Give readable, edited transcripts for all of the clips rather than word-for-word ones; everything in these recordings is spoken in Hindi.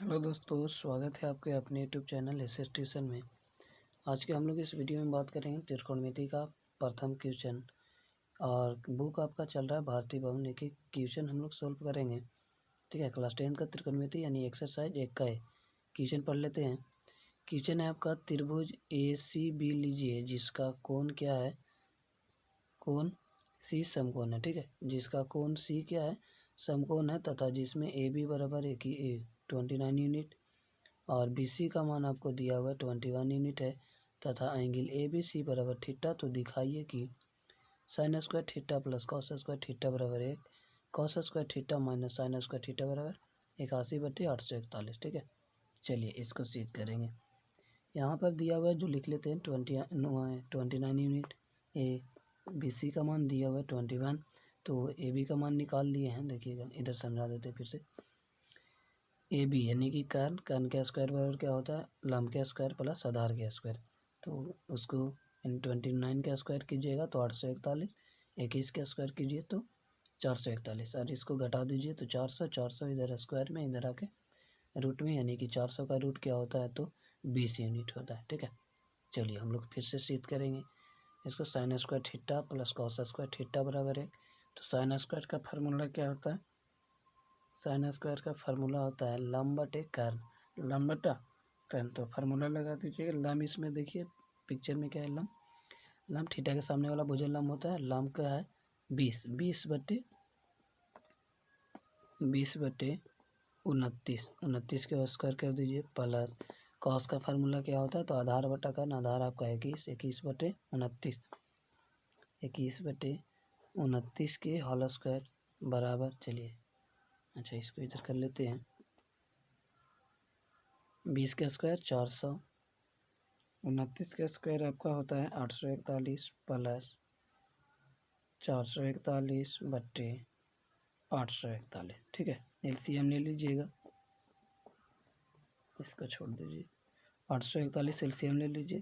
हेलो दोस्तों, स्वागत है आपके अपने यूट्यूब चैनल एसएस ट्यूशन में। आज के हम लोग इस वीडियो में बात करेंगे त्रिकोणमिति का प्रथम क्वेश्चन। और बुक आपका चल रहा है भारतीय भवन। एक एक क्वेश्चन हम लोग सोल्व करेंगे। ठीक है, क्लास 10 का त्रिकोणमिति यानी एक्सरसाइज 1 का है। क्वेश्चन पढ़ लेते हैं। क्वेश्चन है आपका, त्रिभुज ACB लीजिए जिसका कोण क्या है, कोण C समकोण है। ठीक है, जिसका कोण C क्या है, समकोण है, तथा जिसमें AB बराबर 29 यूनिट और BC का मान आपको दिया हुआ 21 यूनिट है, तथा एंगल ABC बराबर थीटा। तो दिखाइए कि sine square theta plus cos square theta बराबर 1, cos square theta minus sine square theta बराबर 81/841। ठीक है, चलिए इसको सिद्ध करेंगे। यहाँ पर दिया हुआ है, जो लिख लेते हैं 29 यूनिट। BC का मान दिया हुआ है 21, तो AB का मान निकाल लिए हैं। देखिएगा, इधर समझा देते हैं फिर से। AB यानी कि कर्ण का स्क्वायर बराबर क्या होता है, लंब का स्क्वायर प्लस आधार का स्क्वायर। तो उसको 29 का स्क्वायर कीजिएगा तो 841, 21 का स्क्वायर कीजिए तो 441, और इसको घटा दीजिए तो 400 इधर स्क्वायर में, इधर आके रूट में, यानी कि 400 का रूट क्या होता है तो 20 यूनिट होता है। ठीक है, चलिए हम लोग फिर से सिद्ध करेंगे इसको। Sine square theta plus cos square theta बराबर 1। तो साइन स्क्वायर का फार्मूला क्या होता है, साइन स्क्वायर का फार्मूला होता है लंब बटे कर्ण, लंब बटा कर्ण। तो फार्मूला लगा दीजिए। लंब इसमें देखिए पिक्चर में क्या है, लंब थीटा के सामने वाला भुजन लंब होता है। लंब का है 20, 20/29, 29 के स्क्वायर कर दीजिए, प्लस कॉस का फार्मूला क्या होता है तो आधार बटा कर्ण। आधार आपका 21, 21/29, 21/29 के होल स्क्वायर बराबर, चलिए अच्छा इसको इधर कर लेते हैं, 20 का स्क्वायर 400, 29 का स्क्वायर आपका होता है 841 प्लस 441/841। ठीक है, LCM ले लीजिएगा, इसको छोड़ दीजिए। 841 LCM ले लीजिए,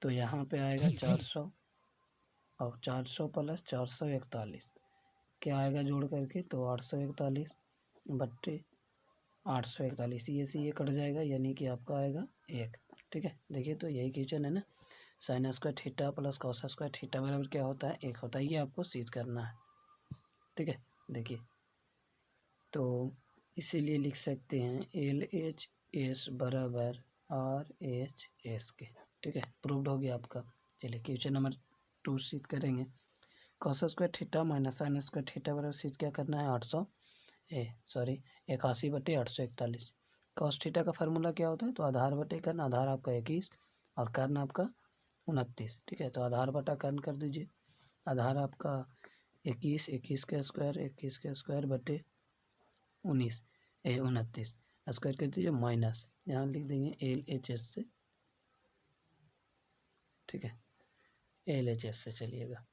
तो यहाँ पे आएगा 400 और 400 प्लस 441 क्या आएगा जोड़ करके, तो 841/841, ये कट जाएगा, यानी कि आपका आएगा 1। ठीक है, देखिए तो यही क्वेश्चन है ना। Sine square theta plus cos square theta बराबर क्या होता है, 1 होता है। ये आपको सिद्ध करना है। ठीक है, देखिए तो इसीलिए लिख सकते हैं LHS बराबर RHS के। ठीक है, प्रूव्ड हो गया आपका। चलिए क्वेश्चन नंबर 2 सिद्ध करेंगे। Cos square theta minus sine square theta बराबर सिद्ध क्या करना है, 81/841। कॉस थीटा का फार्मूला क्या होता है तो आधार बटे कर्ण। आधार आपका 21 और कर्ण आपका 29। ठीक है, तो आधार बटा कर्ण कर दीजिए। आधार आपका 21, 21 का स्क्वायर बटे 29 स्क्वायर कर दीजिए, माइनस यहाँ लिख देंगे LHS से। ठीक है, LHS से चलिएगा।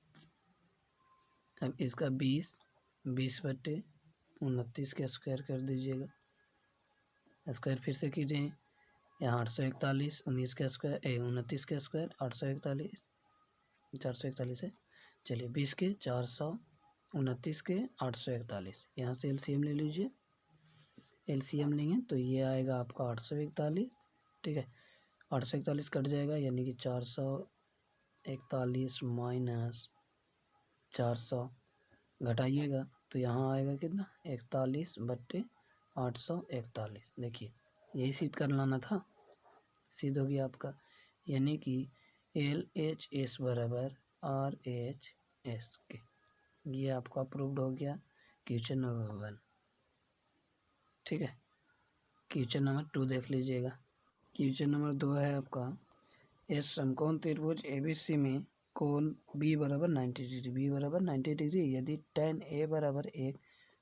अब इसका 20/29 का स्क्वायर कर दीजिएगा। स्क्वायर फिर से कीजिए, यहाँ 841, 19 का स्क्वायर 29 का स्क्वायर 841, 441 है। चलिए 20 के 400, 29 के 841, यहाँ से LCM ले लीजिए। LCM लेंगे तो ये आएगा आपका 841। ठीक है, 841 कट जाएगा, यानी कि 441 माइनस 400 घटाइएगा तो यहाँ आएगा कितना, 41/841। देखिए यही सिद्ध कर लाना था, सिद्ध हो गया आपका। यानी कि LHS बराबर RHS के। ये आपका अप्रूव्ड हो गया क्वेश्चन नंबर 1। ठीक है, क्वेश्चन नंबर 2 देख लीजिएगा। क्वेश्चन नंबर 2 है आपका, इस समकोण त्रिभुज ABC में कोण B बराबर 90 डिग्री, B बराबर 90 डिग्री यदि tan A बराबर 1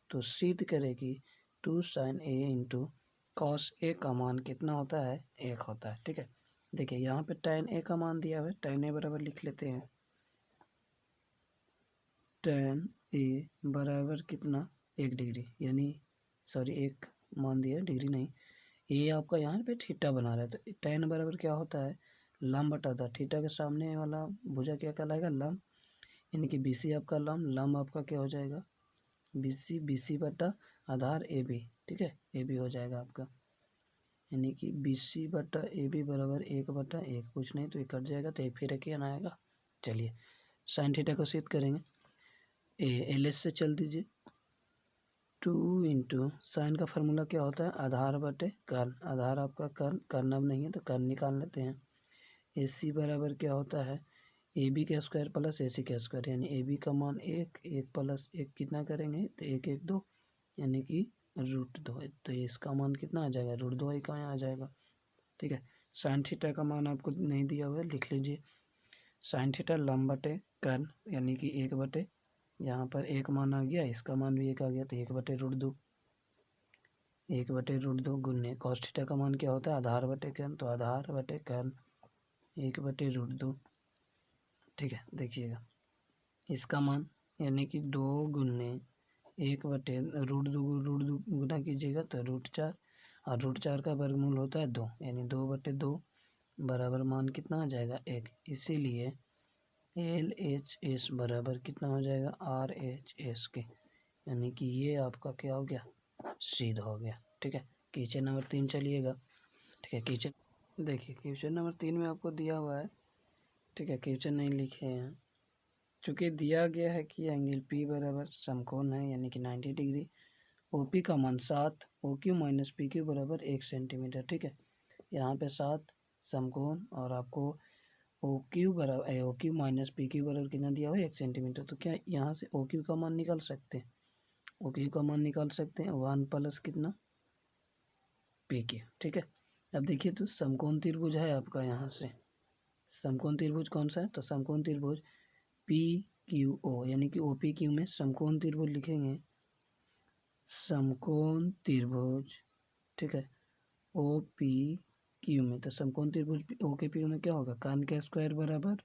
तो सिद्ध करे कि 2 sin A into cos A का मान कितना होता है, 1 होता है। ठीक है, देखिए यहाँ पे tan A का मान दिया हुआ है, tan A बराबर लिख लेते हैं, tan A बराबर कितना 1 डिग्री, यानी सॉरी 1 मान दिया, डिग्री नहीं। ये आपका यहाँ पे थीटा बना रहा है, तो tan बराबर क्या होता है, लंब बटा था। थीटा के सामने वाला भुजा क्या कहलाएगा, लंब, यानी कि BC आपका लंब आपका क्या हो जाएगा, BC बटा आधार AB। ठीक है, AB हो जाएगा आपका। यानी कि BC बटा AB बराबर 1/1। कुछ नहीं तो ये कट जाएगा तो एक फिर एक आना आएगा। चलिए साइन थीटा को सिद्ध करेंगे। LS से चल दीजिए। 2 इंटू साइन का फार्मूला क्या होता है, आधार बटे कर्ण। आधार आपका कर्ण अब नहीं है तो कर्ण निकाल लेते हैं। AC बराबर क्या होता है, AB का स्क्वायर प्लस AC का स्क्वायर, यानी AB का मान 1 प्लस 1 कितना करेंगे तो 1 1 2 यानी कि √2। तो इसका मान कितना आ जाएगा, √2 ही कहाँ आ जाएगा। ठीक है, साइन थीटा का मान आपको नहीं दिया हुआ है, लिख लीजिए। साइन थीटा लंब बटे कर्ण यानी कि 1 बटे, यहाँ पर 1 मान आ गया, इसका मान भी 1 आ गया तो 1 बटे √2। 1 बटे √2 गुने कॉस थीटा का मान क्या होता है, आधार बटे कर्ण, तो आधार बटे कर्ण 1 बटे √2। ठीक है, देखिएगा इसका मान यानी कि 2 गुने 1 बटे √2 गुना कीजिएगा तो √4, और √4 का वर्गमूल होता है 2, यानी 2 बटे 2 बराबर मान कितना आ जाएगा 1। इसीलिए LHS बराबर कितना हो जाएगा RHS के, यानी कि ये आपका क्या हो गया, सिद्ध हो गया। ठीक है, क्वेश्चन नंबर 3 चलिएगा। ठीक है, क्वेश्चन देखिए, क्वेश्चन नंबर 3 में आपको दिया हुआ है। ठीक है, क्वेश्चन नहीं लिखे हैं, चूँकि दिया गया है कि एंगल P बराबर समकोण है यानी कि 90 डिग्री, OP का मान 7, OQ माइनस PQ बराबर 1 सेंटीमीटर। ठीक है, यहाँ पे 7 समकोण और आपको OQ माइनस PQ बराबर कितना दिया हुआ है 1 सेंटीमीटर। तो क्या यहाँ से OQ का मान निकाल सकते हैं, OQ का मान निकाल सकते हैं 1 प्लस कितना PQ। ठीक है, अब देखिए तो समकोण त्रिभुज है आपका, यहाँ से समकोण त्रिभुज कौन सा है, तो समकोण त्रिभुज PQO यानी कि OPQ में समकोण त्रिभुज लिखेंगे, समकोण त्रिभुज। ठीक है, OPQ में, तो समकोण त्रिभुज OPQ में क्या होगा, कर्ण का स्क्वायर बराबर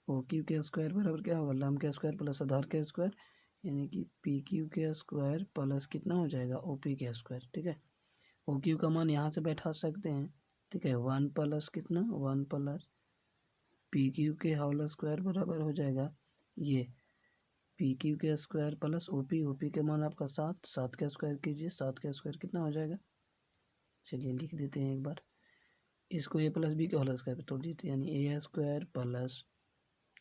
OQ के स्क्वायर बराबर क्या होगा, लंब का स्क्वायर प्लस आधार का स्क्वायर, यानी कि PQ के स्क्वायर प्लस कितना हो जाएगा OP के स्क्वायर। ठीक है, OQ का मान यहाँ से बैठा सकते हैं। ठीक है, 1 प्लस कितना 1 प्लस PQ के होल स्क्वायर बराबर हो जाएगा ये PQ के स्क्वायर प्लस OP के मान आपका 7 का स्क्वायर कीजिए, 7 का स्क्वायर कितना हो जाएगा, चलिए लिख देते हैं एक बार। इसको A प्लस B के होल स्क्वायर पे तोड़ दीजिए, यानी A square plus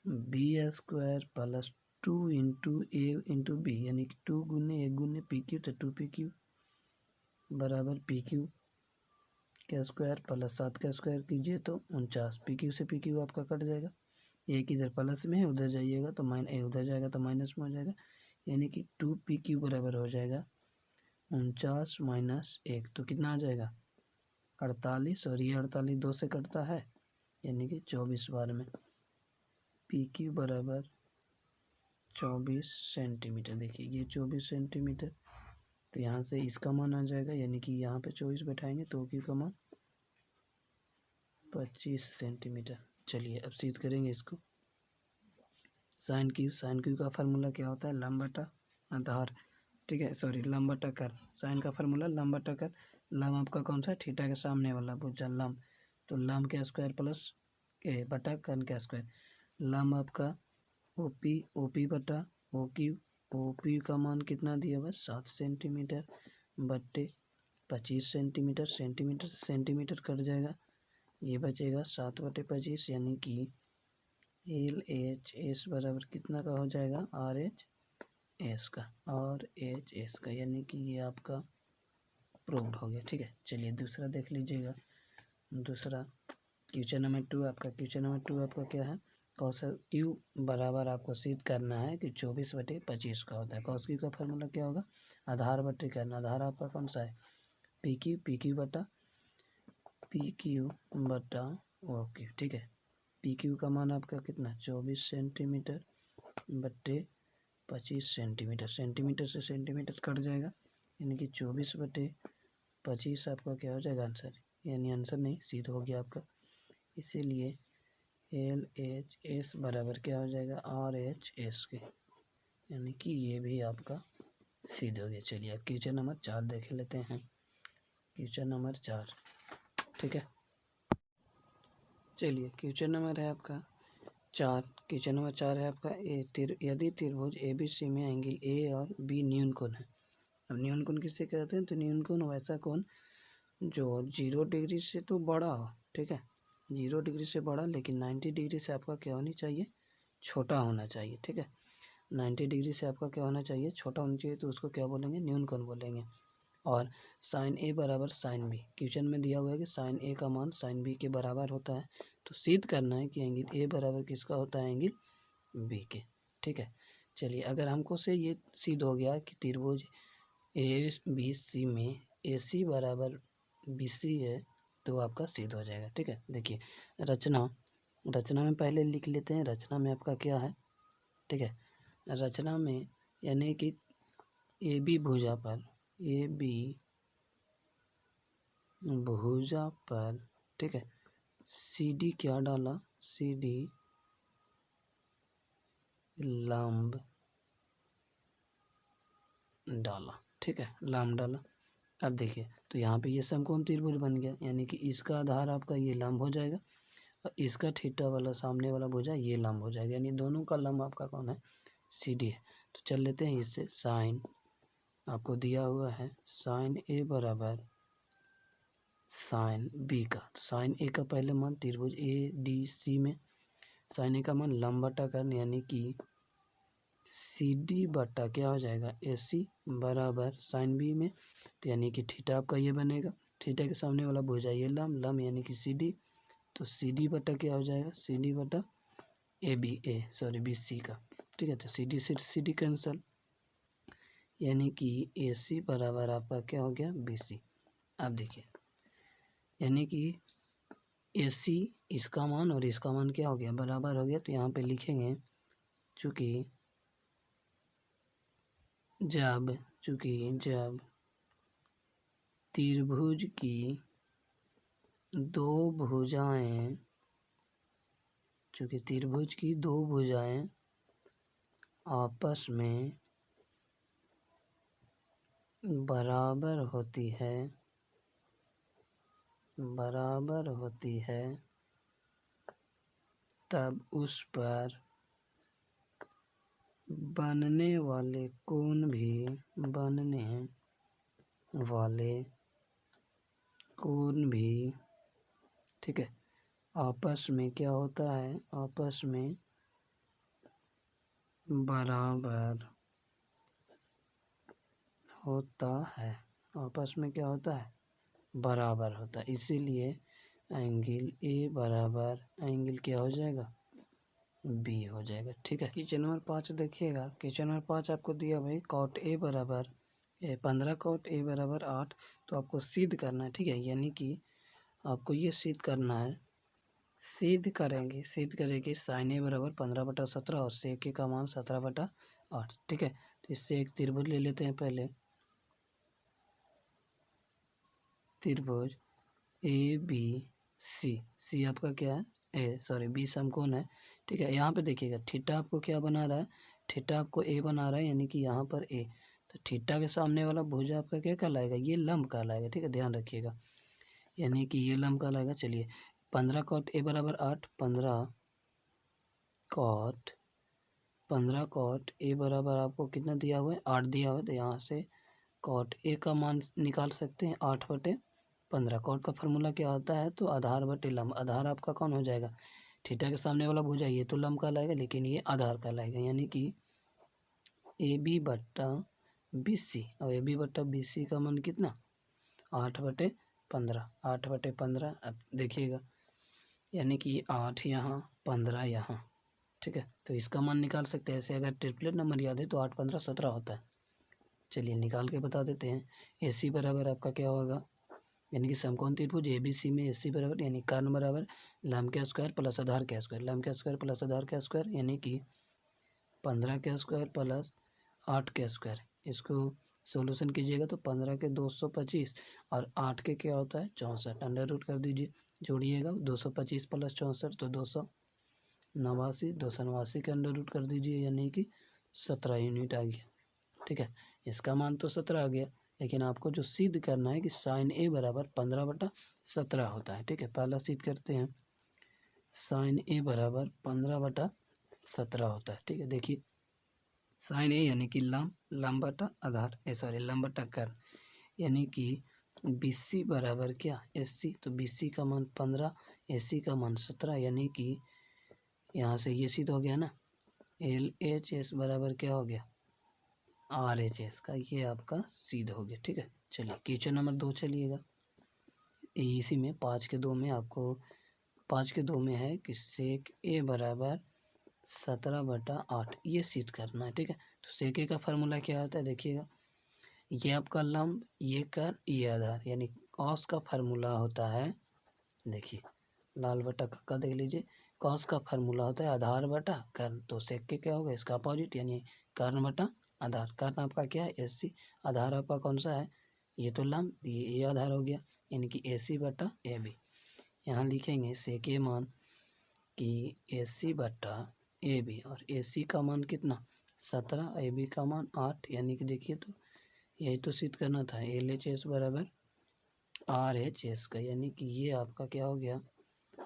B square plus 2 into A into B, यानी कि 2 गुने 1 गुने PQ, तो 2PQ बराबर PQ का स्क्वायर प्लस 7 का स्क्वायर कीजिए तो 49। PQ से PQ आपका कट जाएगा, एक इधर प्लस में है, उधर जाइएगा तो उधर जाएगा तो माइनस में हो जाएगा, यानी कि 2PQ बराबर हो जाएगा 49 माइनस 1, तो कितना आ जाएगा 48, और ये 48 2 से कटता है यानी कि 24 बार में PQ बराबर 24 सेंटीमीटर। देखिए ये 24 सेंटीमीटर, तो यहाँ से इसका मान आ जाएगा, यानी कि यहाँ पे 24 बैठाएंगे तो OQ का मान 25 सेंटीमीटर। चलिए अब सिद्ध करेंगे इसको। साइन क्यू का फार्मूला क्या होता है, लंब बटा आधार। ठीक है, सॉरी लंब बटा कर्ण। साइन का फार्मूला लंब बटा कर्ण, लंब आपका कौन सा है, थीटा के सामने वाला भुजा लंब, तो लंब का स्क्वायर प्लस बटा कर्ण का स्क्वायर। लंब आपका OP बटा OQ का मान कितना दिया हुआ 7 सेंटीमीटर बटे 25 सेंटीमीटर, सेंटीमीटर से सेंटीमीटर कट जाएगा, ये बचेगा 7 बटे 25, यानी कि LHS बराबर कितना का हो जाएगा RHS का, यानी कि ये आपका प्रूव्ड हो गया। ठीक है, चलिए दूसरा देख लीजिएगा। दूसरा क्वेश्चन नंबर 2 आपका, क्वेश्चन नंबर 2 आपका क्या है, कॉस क्यू बराबर आपको सिद्ध करना है कि 24 बटे 25 का होता है। कॉस क्यू का फार्मूला क्या होगा, आधार बटे कर्ण। आधार आपका कौन सा है PQ बटा OQ। ठीक है, PQ का मान आपका कितना 24 सेंटीमीटर बटे 25 सेंटीमीटर, सेंटीमीटर से सेंटीमीटर कट जाएगा, यानी कि 24 बटे 25 आपका क्या हो जाएगा आंसर, यानी आंसर नहीं सिद्ध हो गया आपका। इसीलिए LHS बराबर क्या हो जाएगा RHS के, यानी कि ये भी आपका सिद्ध हो गया। चलिए अब क्वेश्चन नंबर 4 देख लेते हैं। क्वेश्चन नंबर 4, ठीक है, चलिए क्वेश्चन नंबर है आपका 4। क्वेश्चन नंबर 4 है आपका यदि त्रिभुज ABC में एंगल A और B न्यून कोण है। अब न्यून कोण किसे कहते हैं, तो न्यून कोण वैसा कोण जो 0 डिग्री से तो बड़ा हो, ठीक है, 0 डिग्री से बड़ा, लेकिन 90 डिग्री से आपका क्या होनी चाहिए, छोटा होना चाहिए, ठीक है। 90 डिग्री से आपका क्या होना चाहिए, छोटा होना चाहिए, तो उसको क्या बोलेंगे, न्यून कोण बोलेंगे। और साइन ए बराबर साइन बी, क्वेश्चन में दिया हुआ है कि साइन ए का मान साइन बी के बराबर होता है, तो सिद्ध करना है कि एंगल ए बराबर किसका होता है, एंगल बी के, ठीक है। चलिए, अगर हमको से ये सिद्ध हो गया कि त्रिभुज ए बी सी में ए सी बराबर बी सी है, तो आपका सिद्ध हो जाएगा, ठीक है। देखिए, रचना में पहले लिख लेते हैं, रचना में आपका क्या है, ठीक है। रचना में यानी कि ए बी भुजा पर, ए बी भुजा पर, ठीक है, सी डी क्या डाला, सी डी लंब डाला, ठीक है, लंब डाला। अब देखिए, तो यहाँ पे ये समकोण त्रिभुज बन गया, यानी कि इसका आधार आपका ये लंब हो जाएगा और इसका थीटा वाला सामने वाला भुजा ये लंब हो जाएगा, यानी दोनों का लंब आपका कौन है, सी डी है। तो चल लेते हैं इससे, साइन आपको दिया हुआ है साइन ए बराबर साइन बी का, तो साइन ए का पहले मान त्रिभुज ए डी सी में साइन ए का मान लंब बटा कर्ण, यानी कि सी डी बटा क्या हो जाएगा, ए सी बराबर साइन बी में, तो यानी कि थीटा आपका ये बनेगा, थीटा के सामने वाला भुजा ये लंब यानी कि सी डी, तो सी डी बटा क्या हो जाएगा, सी डी बटा बी सी का, ठीक है। तो सी डी कैंसल, यानी कि ए सी बराबर आपका क्या हो गया, बी सी। अब देखिए, यानी कि ए सी इसका मान और इसका मान क्या हो गया, बराबर हो गया, तो यहाँ पे लिखेंगे चूँकि जब त्रिभुज की दो भुजाएं, चूँकि त्रिभुज की दो भुजाएं आपस में बराबर होती है, तब उस पर बनने वाले कोण भी, ठीक है, आपस में क्या होता है, आपस में बराबर होता है, आपस में क्या होता है, बराबर होता है, इसीलिए एंगल ए बराबर एंगल क्या हो जाएगा, बी हो जाएगा, ठीक है। क्वेश्चन नंबर 5 देखिएगा, क्वेश्चन नंबर 5 आपको दिया भाई कॉट ए बराबर 15 कॉट ए बराबर 8, तो आपको सिद्ध करना है, ठीक है, यानी कि आपको ये सिद्ध करना है, सिद्ध करेंगे साइन ए बराबर 15/17 और सेक ए का मान 17/8, ठीक है। तो इससे एक त्रिभुज ले लेते हैं पहले, त्रिभुज ए बी सी आपका क्या है, बी समकोण है, ठीक है। यहाँ पे देखिएगा थीटा आपको क्या बना रहा है, थीटा आपको ए बना रहा है, यानी कि यहाँ पर ए, तो थीटा के सामने वाला भुजा आपका क्या कहलाएगा, ये लंब कहलाएगा, ठीक है, ध्यान रखिएगा, यानी कि ये लंब कहलाएगा। चलिए, 15 कॉट ए बराबर 8, 15 कॉट ए बराबर आपको कितना दिया हुआ है, 8 दिया हुआ है, तो यहाँ से कॉट ए का मान निकाल सकते हैं 8/15। कॉट का फार्मूला क्या होता है, तो आधार बटे लंब, आधार आपका कौन हो जाएगा, थीटा के सामने वाला भुजा ये तो लंब कहलाएगा, लेकिन ये आधार कहलाएगा, यानी कि ए बी बट्टा बी सी, और ए बी बट्टा बी सी का मान कितना, 8/15। अब देखिएगा, यानी कि 8 यहाँ 15 यहाँ, ठीक है, तो इसका मान निकाल सकते हैं, ऐसे अगर ट्रिपलेट नंबर याद है तो 8 15 17 होता है। चलिए निकाल के बता देते हैं, ए सी बराबर आपका क्या होगा, यानी कि समकोण त्रिभुज ए बी सी में ए सी बराबर, यानी कर्ण बराबर लंब का स्क्वायर प्लस आधार का स्क्वायर, लंब का स्क्वायर प्लस आधार का स्क्वायर, यानी कि 15 का स्क्वायर प्लस 8 का स्क्वायर, इसको सॉल्यूशन कीजिएगा तो 15 के 225 और 8 के क्या होता है 64, अंडर रूट कर दीजिए, जोड़िएगा 225 प्लस 64 तो 289, 289 के अंडर रूट कर दीजिए, यानी कि 17 यूनिट आ गया, ठीक है। इसका मान तो 17 आ गया, लेकिन आपको जो सिद्ध करना है कि साइन ए बराबर 15/17 होता है, ठीक है। पहला सिद्ध करते हैं, साइन ए बराबर 15/17 होता है, ठीक है। देखिए, साइन ए यानी कि लंब बटा आधार लंब बटा कर्ण, यानी कि BC बराबर क्या SC, तो BC का मान 15, AC का मान 17, यानी कि यहाँ से ये सिद्ध हो गया ना, LHS बराबर क्या हो गया RHS का, ये आपका सिद्ध हो गया। ठीक है, चलिए क्वेश्चन नंबर 2 चलिएगा। इसी में 5 के 2 में आपको 5 के 2 में है कि सेक A बराबर 17/8 ये सिद्ध करना है। ठीक है, तो सेक A का फार्मूला क्या होता है देखिएगा, ये आपका लंब, ये कर्ण, ये आधार, यानी कॉस का फार्मूला होता है, देखिए लाल बटा कक्का देख लीजिए, कॉस का फार्मूला होता है आधार बटा कर्ण, तो सेक के क्या होगा इसका अपोजिट, यानी कर्ण बटा आधार। कर्ण आपका क्या है SC, आधार आपका कौन सा है, ये तो लंब, ये आधार हो गया, यानी कि AC बटा AB। यहाँ लिखेंगे सेक A मान कि AC बटा AB, और AC का मान कितना 17, AB का मान 8, यानी कि देखिए तो यही तो सिद्ध करना था, LHS बराबर RHS का, यानी कि ये आपका क्या हो गया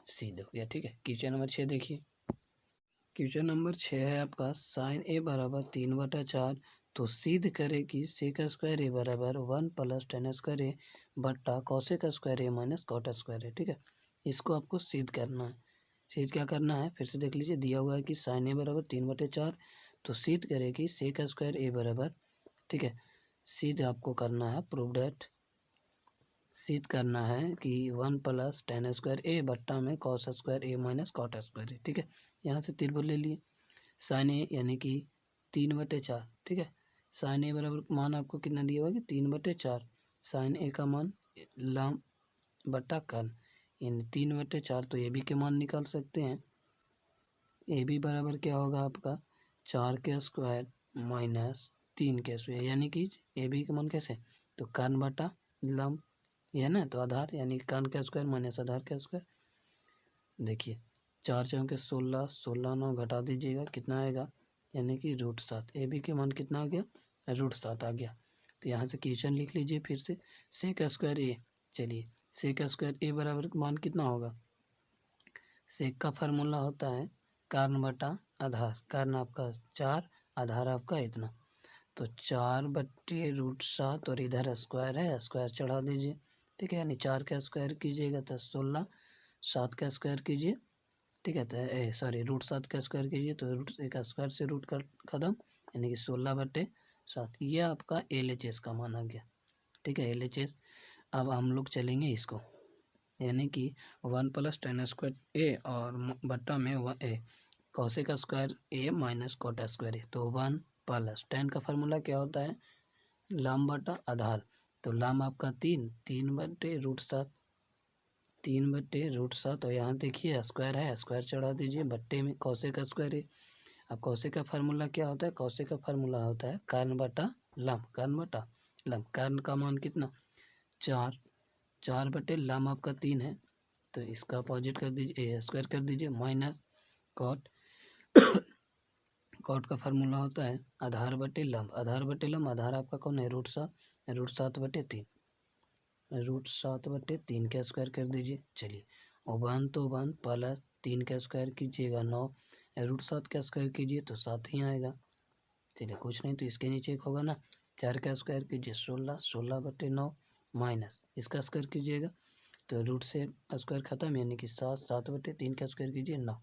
सिद्ध हो गया। ठीक है, क्वेश्चन नंबर 6 देखिए। क्वेश्चन नंबर 6 है आपका साइन A बराबर 3/4, तो सिद्ध करे कि सेक स्क्वायर A बराबर 1 + tan स्क्वायर A बट्टा cosec square A minus cot square A। ठीक है, इसको आपको सिद्ध करना है। सिद्ध क्या करना है फिर से देख लीजिए, दिया हुआ है कि साइन A बराबर 3/4, तो सिद्ध करे कि सेक स्क्वायर A बराबर, ठीक है, सिद्ध आपको करना है, प्रूव डेट सिद्ध करना है कि 1 + tan स्क्वायर A बट्टा में cos square A minus cot square A। ठीक है, यहाँ से तिरबुल ले लिए, साइन A यानी कि 3/4। ठीक है, साइन A बराबर मान आपको कितना दिया हुआ है कि 3/4, साइन A का मान लंब बट्टा कर्ण, यानी 3/4, तो AB के मान निकाल सकते हैं। AB बराबर क्या होगा आपका 4 के स्क्वायर माइनस 3 के स्क्वायर, यानी कि AB का मान कैसे, तो कर्ण बटा लंब, ये है ना, तो आधार, यानी कर्ण का स्क्वायर माइनस आधार का स्क्वायर। देखिए 4 चौके 16, 16 9 घटा दीजिएगा कितना आएगा, यानी कि √7। AB के मान कितना आ गया √7 आ गया। तो यहाँ से क्वेश्चन लिख लीजिए फिर से, सेक स्क्वायर A, चलिए सेक स्क्वायर A बराबर मान कितना होगा, सेक का फार्मूला होता है कर्ण बटा आधार, कर्ण आपका 4, आधार आपका इतना, तो 4/√7, और इधर स्क्वायर है, स्क्वायर चढ़ा दीजिए। ठीक है, यानी 4 का स्क्वायर कीजिएगा तो 16, 7 का स्क्वायर कीजिए, ठीक है, तो सॉरी √7 का स्क्वायर कीजिए तो रूट का स्क्वायर से रूट का खत्म, यानी कि 16/7, ये आपका LHS का मान आ गया। ठीक है, LHS। अब हम लोग चलेंगे इसको, यानी कि 1 + tan स्क्वायर A और बट्टा में cosec square A minus cot square A, तो 1 + tan का फार्मूला क्या होता है लंब बटा आधार, तो लंब आपका 3/√7, 3/√7, और यहाँ देखिए स्क्वायर है, स्क्वायर चढ़ा दीजिए, बट्टे में कॉसेक स्क्वायर है। अब कॉसेक का फार्मूला क्या होता है, कॉसेक का फार्मूला होता है कर्ण बटा लंब, कर्ण बटा लंब, कर्ण का मान कितना 4, 4/लंब आपका 3 है, तो इसका अपोजिट कर दीजिए, स्क्वायर कर दीजिए, माइनस कॉट, कॉट का फार्मूला होता है आधार बटे लंब, आधार बटे लंब, आधार आपका कौन है √7, √7/3, √7/3 का स्क्वायर कर दीजिए। चलिए, और 1 तो 1 + 3 का स्क्वायर कीजिएगा 9, √7 का स्क्वायर कीजिए तो 7 ही आएगा। चलिए कुछ नहीं, तो इसके नीचे एक होगा ना, 4 का स्क्वायर कीजिए 16, 16/9 माइनस इसका स्क्वायर कीजिएगा तो रूट से स्क्वायर खत्म, यानी कि 7, 7/3 का स्क्वायर कीजिए 9,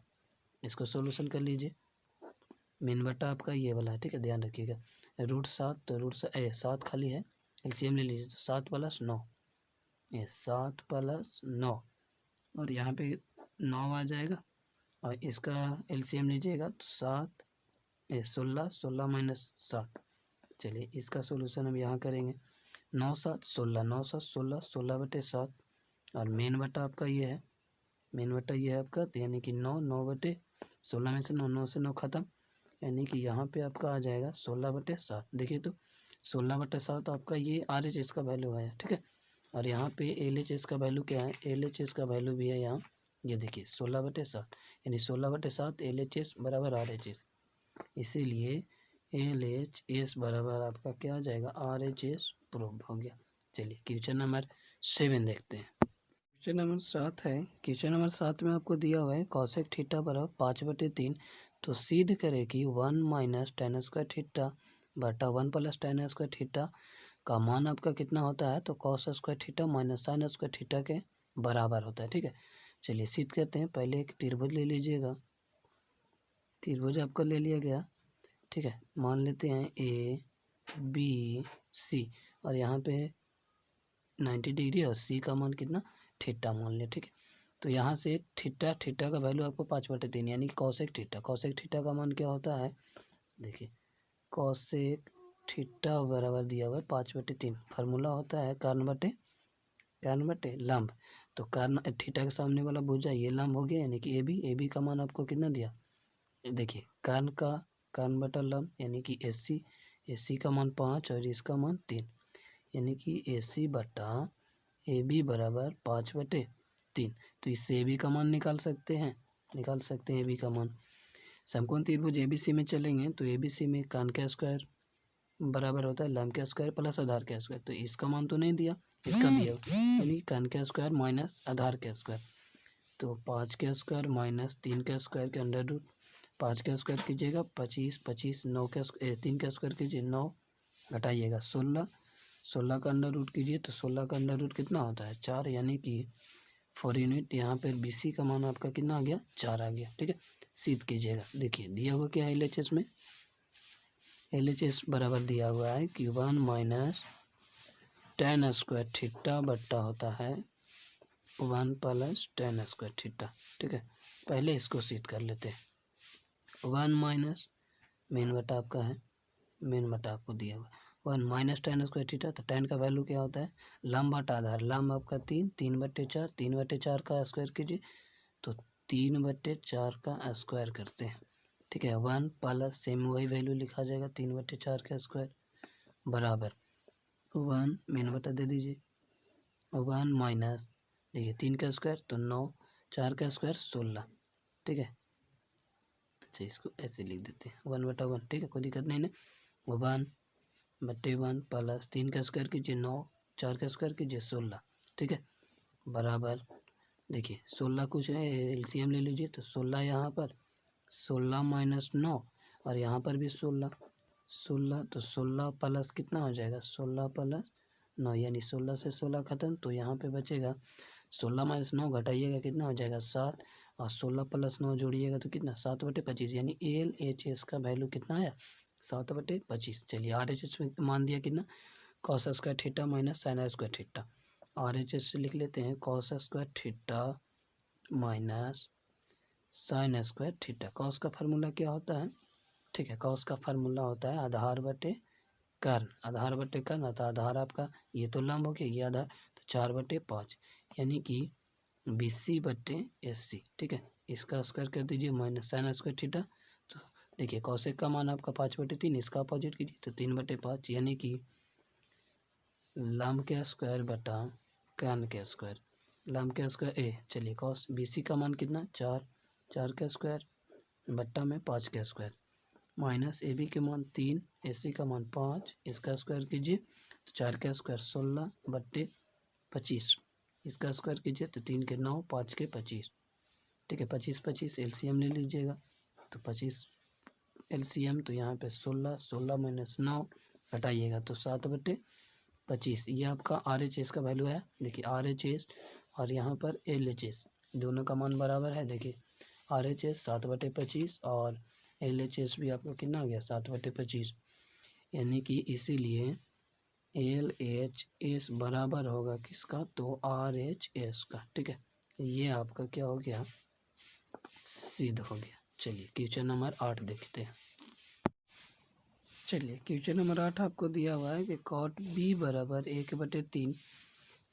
इसको सोल्यूशन कर लीजिए। मेन बटा आपका ये वाला है, ठीक है, ध्यान रखिएगा, √7, तो √7 खाली है, LCM ले लीजिए, तो 7 + 9, ये 7 + 9, और यहाँ पे 9 आ जाएगा, और इसका LCM लीजिएगा तो 16, 16 - 7। चलिए इसका सोल्यूशन हम यहाँ करेंगे, 9 7 16, 9 7 16, 16/7, और मेन बटा आपका ये है, मेन बटा ये है आपका, तो यानी कि 9, 9/16 में से 9, 9 से 9 खत्म, यानी कि यहाँ पे आपका आ जाएगा 16/7। देखिए तो 16/7 आपका ये RHS का वैल्यू है, ठीक है, और यहाँ पे LHS का वैल्यू क्या है, LHS का वैल्यू भी है यहाँ, ये देखिए 16/7, यानी 16/7 LHS बराबर RHS, इसीलिए LHS बराबर आपका क्या आ जाएगा RHS, प्रूव्ड हो गया। चलिए क्वेश्चन नंबर 7 देखते हैं। क्वेश्चन नंबर 7 है, क्वेश्चन नंबर 7 में आपको दिया हुआ है कॉसेक थीटा बराबर 5/3, तो सिद्ध करें कि 1 - tan स्क्वायर थीटा बटा 1 + tan स्क्वायर थीटा का मान आपका कितना होता है, तो cos square theta minus sine square theta के बराबर होता है। ठीक है, चलिए सिद्ध करते हैं। पहले एक त्रिभुज ले लीजिएगा, त्रिभुज आपका ले लिया गया। ठीक है, मान लेते हैं ए बी सी, और यहाँ पे 90 डिग्री और सी का मान कितना, थीटा मान लिया। ठीक है, तो यहाँ से थीटा का वैल्यू आपको 5/3 यानी कॉसेक थीटा का मान क्या होता है, देखिए कॉसेक थीटा बराबर दिया हुआ है 5/3। फार्मूला होता है कर्ण बटे लंब। तो कर्ण थीटा के सामने वाला भुजा ये लंब हो गया, यानी कि ए बी का मान आपको कितना दिया, देखिए कर्ण बटा लंब यानी कि ए सी का मान 5 और इसका मान 3, यानी कि ए सी बटा ए बी बराबर 5/3। तो इससे ए बी का मान निकाल सकते हैं ए बी का मान। समकोण त्रिभुज ए बी सी में चलेंगे तो ए बी सी में कर्ण का स्क्वायर बराबर होता है लंब का स्क्वायर प्लस आधार का स्क्वायर। तो इसका मान तो नहीं दिया, इसका दिया, यानी कर्ण का स्क्वायर माइनस आधार का स्क्वायर। तो 5 का स्क्वायर माइनस 3 का स्क्वायर के अंडर रूट, 5 का स्क्वायर कीजिएगा 25, 9 का 3 का स्क्वायर कीजिए 9, घटाइएगा 16 का अंडर रूट कीजिए तो 16 का अंडर रूट कितना होता है 4, यानी कि 4 यूनिट। यहाँ पर बी सी का मान आपका कितना आ गया, 4 आ गया। ठीक है, सिद्ध कीजिएगा। देखिए दिया हुआ क्या है LHS में, LHS बराबर दिया हुआ है कि 1 माइनस tan स्क्वायर थीटा बट्टा होता है 1 प्लस tan स्क्वायर थीटा। ठीक है, पहले इसको सिद्ध कर लेते हैं। 1 माइनस मेन बटा आपका है, मेन बटा आपको दिया हुआ 1 माइनस tan स्क्वायर थीटा। तो tan का वैल्यू क्या होता है, लंब बटा आधार, लंब आपका 3/4, 3/4 का स्क्वायर कीजिए तो 3/4 का स्क्वायर करते हैं। ठीक है, 1 प्लस सेम वही वैल्यू लिखा जाएगा 3/4 का स्क्वायर बराबर 1 मेन बटा दे दीजिए 1 माइनस, देखिए 3 का स्क्वायर तो 9, 4 का स्क्वायर 16। ठीक है, अच्छा इसको ऐसे लिख देते हैं 1/1। ठीक है, कोई दिक्कत नहीं ना। 1/1 प्लस 3 का स्क्वायर कीजिए 9, 4 का स्क्वायर कीजिए 16। ठीक है, बराबर देखिए 16 कुछ है LCM ले लीजिए तो 16 यहाँ पर 16 माइनस 9 और यहाँ पर भी 16 तो 16 प्लस कितना हो जाएगा 16 प्लस 9, यानी 16 से 16 खत्म। तो यहाँ पे बचेगा 16 माइनस 9 घटाइएगा कितना हो जाएगा 7, और 16 प्लस 9 जोड़िएगा तो कितना 7/25, यानी LHS का वैल्यू कितना आया 7/25। चलिए RHS में मान दिया कितना, cos square theta minus sine square theta. RHS से लिख लेते हैं cos square theta minus sine square theta. Cos का फार्मूला क्या होता है, ठीक है, कॉस का फार्मूला होता है आधार बटे कर्ण, अतः आधार आपका ये तो लंब हो गया, ये आधार तो 4/5, यानी कि BC/SC। ठीक है, इसका स्क्वायर कर दीजिए माइनस साइन स्क्वायर थीटा। तो देखिए कॉसेक का मान आपका 5/3, इसका अपोजिट कीजिए तो 3/5, यानी कि लंब के स्क्वायर बटा कर्ण के स्क्वायर, लंब के स्क्वायर चलिए कॉस BC का मान कितना 4 का स्क्वायर बट्टा में 5 का स्क्वायर माइनस AB के मान 3, AC का मान 5, इसका स्क्वायर कीजिए तो 4 का स्क्वायर 16/25, इसका स्क्वायर कीजिए तो 3 के 9, 5 के 25। ठीक है, 25 LCM ले लीजिएगा तो 25 LCM तो यहाँ पे 16 माइनस 9 घटाइएगा तो 7/25। ये आपका RHS का वैल्यू है। देखिए RHS और यहाँ पर LHS दोनों का मान बराबर है। देखिए RHS 7/25 और LHS भी आपका कितना हो गया 7/25, यानी कि इसीलिए LHS बराबर होगा किसका, तो RHS का। ठीक है, ये आपका क्या हो गया, सिद्ध हो गया। चलिए क्वेश्चन नंबर 8 देखते हैं। चलिए क्वेश्चन नंबर 8 आपको दिया हुआ है कि cot B बराबर 1/3,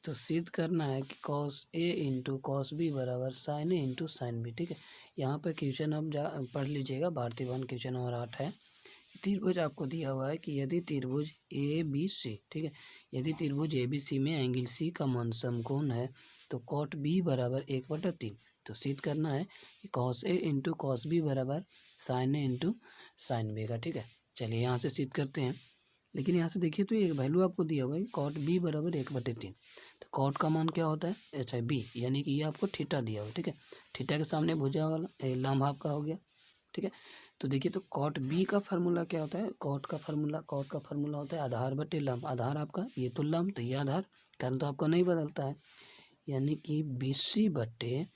तो सिद्ध करना है कि cos A into cos B बराबर sin A into sin B। ठीक है, यहाँ पर क्वेश्चन आप पढ़ लीजिएगा, भारतीय वन क्वेश्चन नंबर 8 है। त्रिभुज आपको दिया हुआ है कि यदि त्रिभुज ABC, ठीक है, यदि त्रिभुज ABC में एंगल C का मान समकोण है तो cot B बराबर 1/3। तो सिद्ध करना है कि cos A into cos B बराबर sin A into sin B का। ठीक है, चलिए यहाँ से सिद्ध करते हैं। लेकिन यहाँ से देखिए तो एक वैल्यू आपको दिया हुआ है cot B बराबर 1/3। तो cot का मान क्या होता है, अच्छा B, यानी कि ये आपको थीटा दिया हुआ है। ठीक है, थीटा के सामने भुजा वाला लंब आपका हो गया। ठीक है, तो देखिए, तो कॉट बी का फार्मूला क्या होता है? कॉट का फार्मूला होता है आधार बटे लंब। आधार आपका ये तो लंब, तो ये आधार, कारण तो आपका नहीं बदलता है, यानी कि BC बटे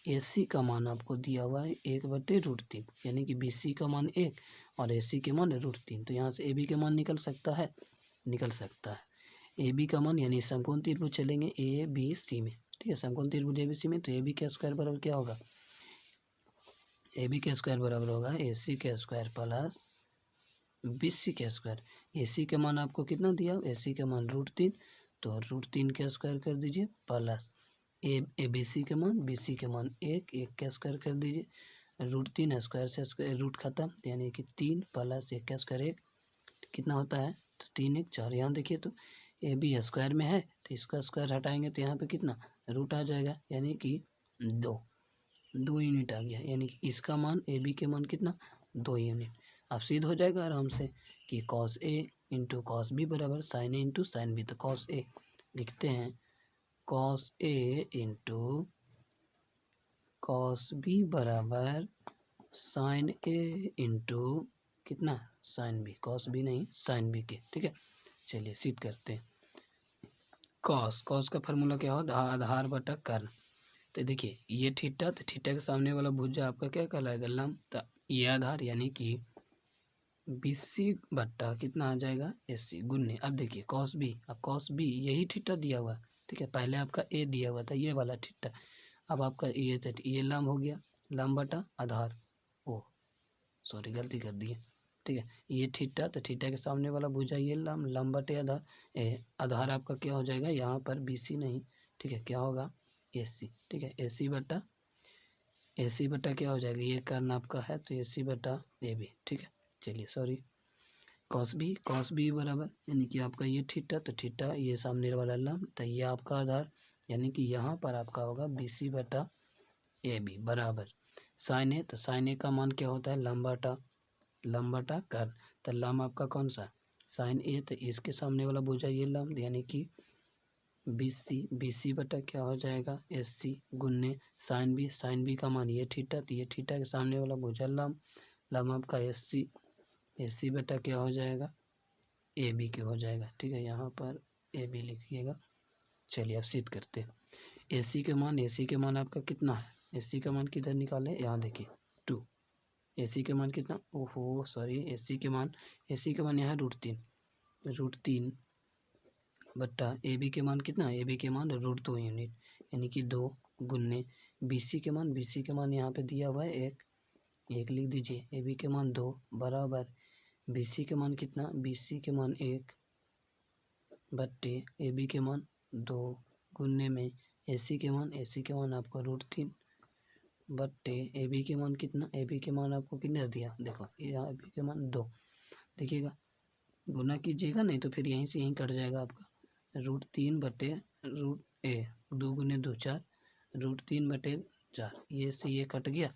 AC का मान आपको दिया हुआ है 1/√3, यानी कि BC का मान 1 और AC के मान √3। तो यहाँ से AB के मान निकल सकता है, AB का मान, यानी समकोण त्रिभुज चलेंगे ABC में, ठीक है, समकोण त्रिभुज ABC में, तो AB का स्क्वायर बराबर क्या होगा? AB का स्क्वायर बराबर होगा AC का स्क्वायर प्लस BC का स्क्वायर। AC का मान आपको कितना दिया? AC का मान √3, तो √3 का स्क्वायर कर दीजिए प्लस ABC के मान, BC के मान 1 का स्क्वायर कर दीजिए, √3 स्क्वायर से स्क्वायर रूट खत्म, यानी कि 3 प्लस 1 का स्क्वायर 1 कितना होता है? तो 3 1 4। यहाँ देखिए, तो AB स्क्वायर में है, तो इसका स्क्वायर हटाएंगे तो यहाँ पे कितना रूट आ जाएगा, यानी कि 2 यूनिट आ गया, यानी कि इसका मान AB के मान कितना? 2 यूनिट। अब सिद्ध हो जाएगा आराम से कि cos A into cos B बराबर sin A into sin B। तो cos A लिखते हैं, cos A into cos B बराबर sin A इंटू कितना? sin B, cos B नहीं sin B के, ठीक है। चलिए सिद्ध करते हैं। cos का फार्मूला क्या होता है? आधार बटा कर्ण। तो देखिए, ये थीटा, तो थीटा के सामने वाला भुजा आपका क्या कहलाएगा? लंब। तो ये आधार, यानी कि BC बट्टा कितना आ जाएगा? AC गुन्ने। अब देखिए cos B, अब cos B यही थीटा दिया हुआ, ठीक है, पहले आपका A दिया हुआ था, ये वाला थीटा, अब आपका ये लंब हो गया, लंब बटा आधार, ओ सॉरी गलती कर दी है, ठीक है, ये थीटा, तो थीटा के सामने वाला भुजा ये लंब बटे आधार, आधार आपका क्या हो जाएगा? यहाँ पर BC नहीं, ठीक है, क्या होगा? AC, ठीक है, AC बटा क्या हो जाएगा? ये कर्ण आपका है, तो AC बटा AB, ठीक है। चलिए सॉरी, cos B बराबर, यानी कि आपका ये थीटा, तो थीटा ये सामने वाला लंब, तो ये आपका आधार, यानी कि यहाँ पर आपका होगा BC बटा AB बराबर sin A। तो sin A का मान क्या होता है? लंब बटा कर्ण। तो लंब आपका कौन सा? sin A, तो इसके सामने वाला भुजा ये लंब, यानी कि BC बटा क्या हो जाएगा? AC गुन्ने sin B का मान ये थीटा, तो ये थीटा के सामने वाला भुजा लंब आपका AC बटा क्या हो जाएगा? AB के हो जाएगा, ठीक है, यहाँ पर AB लिखिएगा। चलिए अब सिद्ध करते हैं। AC के मान आपका कितना है? AC का मान किधर निकाले? यहाँ देखिए 2। AC के मान कितना? ओहो सॉरी, AC के मान यहाँ √3 बट्टा AB के मान कितना? AB के मान √2 यूनिट, यानी कि 2 गुन्ने BC के मान यहाँ पे दिया हुआ है 1 लिख दीजिए, AB के मान 2 बराबर BC के मान कितना? BC के मान 1 बट्टे AB के मान 2 गुन्ने में AC के मान आपका √3 बट्टे AB के मान कितना? AB के मान आपको कितना दिया? देखो यहाँ AB के मान 2, देखिएगा गुना कीजिएगा, नहीं तो फिर यहीं से यहीं कट जाएगा आपका, √3 बटे 2 गुने 2 4, √3 बटे 4, ये से ये कट गया,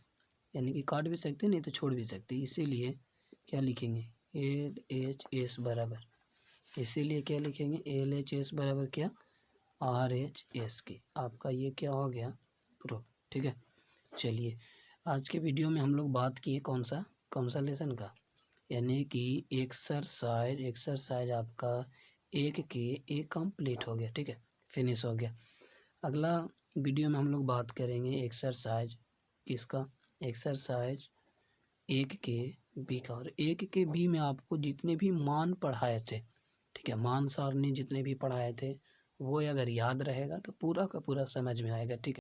यानी कि काट भी सकते नहीं तो छोड़ भी सकते, इसीलिए क्या लिखेंगे? LHS बराबर, इसीलिए क्या लिखेंगे? LHS बराबर क्या? RHS के। आपका ये क्या हो गया? प्रूफ, ठीक है। चलिए आज के वीडियो में हम लोग बात किए कौन सा लेसन का, यानी कि एक्सरसाइज आपका 1 कंप्लीट हो गया, ठीक है, फिनिश हो गया। अगला वीडियो में हम लोग बात करेंगे एक्सरसाइज किसका? एक्सरसाइज 1 का। और 1 में आपको जितने भी मान पढ़ाए थे, ठीक है, मान सारणी जितने भी पढ़ाए थे, वो अगर याद रहेगा तो पूरा का पूरा समझ में आएगा, ठीक है।